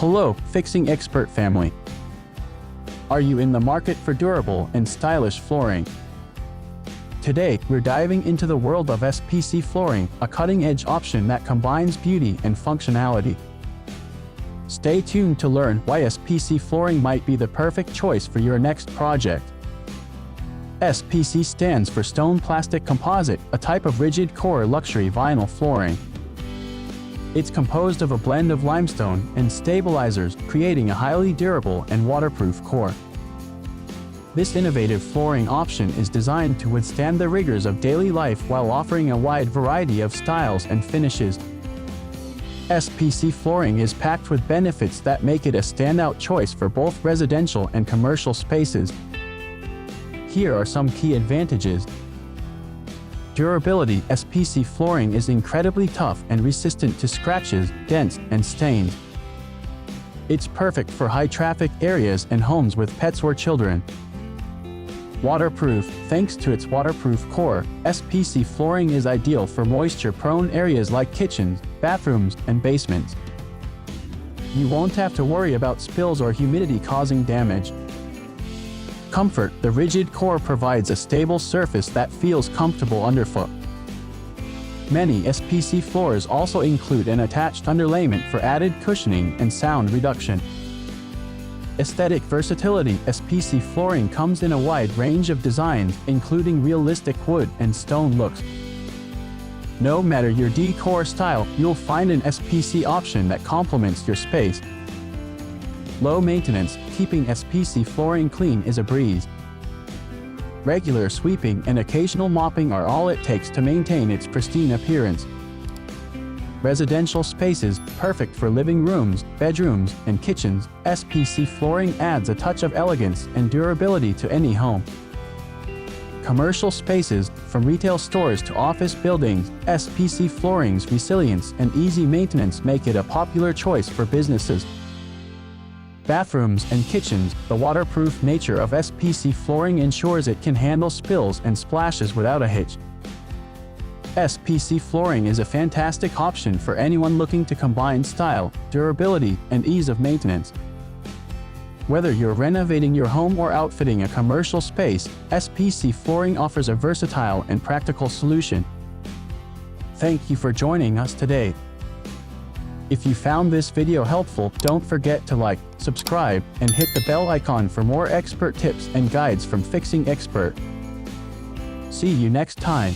Hello, Fixing Expert family. Are you in the market for durable and stylish flooring? Today, we're diving into the world of SPC flooring, a cutting-edge option that combines beauty and functionality. Stay tuned to learn why SPC flooring might be the perfect choice for your next project. SPC stands for Stone Plastic Composite, a type of rigid core luxury vinyl flooring. It's composed of a blend of limestone and stabilizers, creating a highly durable and waterproof core. This innovative flooring option is designed to withstand the rigors of daily life while offering a wide variety of styles and finishes. SPC flooring is packed with benefits that make it a standout choice for both residential and commercial spaces. Here are some key advantages. Durability: SPC flooring is incredibly tough and resistant to scratches, dents, and stains. It's perfect for high-traffic areas and homes with pets or children. Waterproof: thanks to its waterproof core, SPC flooring is ideal for moisture-prone areas like kitchens, bathrooms, and basements. You won't have to worry about spills or humidity causing damage. Comfort: the rigid core provides a stable surface that feels comfortable underfoot. Many SPC floors also include an attached underlayment for added cushioning and sound reduction. Aesthetic versatility: SPC flooring comes in a wide range of designs, including realistic wood and stone looks. No matter your decor style, you'll find an SPC option that complements your space. Low maintenance: keeping SPC flooring clean is a breeze. Regular sweeping and occasional mopping are all it takes to maintain its pristine appearance. Residential spaces: perfect for living rooms, bedrooms, and kitchens, SPC flooring adds a touch of elegance and durability to any home. Commercial spaces: from retail stores to office buildings, SPC flooring's resilience and easy maintenance make it a popular choice for businesses. Bathrooms and kitchens: the waterproof nature of SPC flooring ensures it can handle spills and splashes without a hitch. SPC flooring is a fantastic option for anyone looking to combine style, durability, and ease of maintenance. Whether you're renovating your home or outfitting a commercial space, SPC flooring offers a versatile and practical solution. Thank you for joining us today. If you found this video helpful, don't forget to like, subscribe, and hit the bell icon for more expert tips and guides from Fixing Expert. See you next time.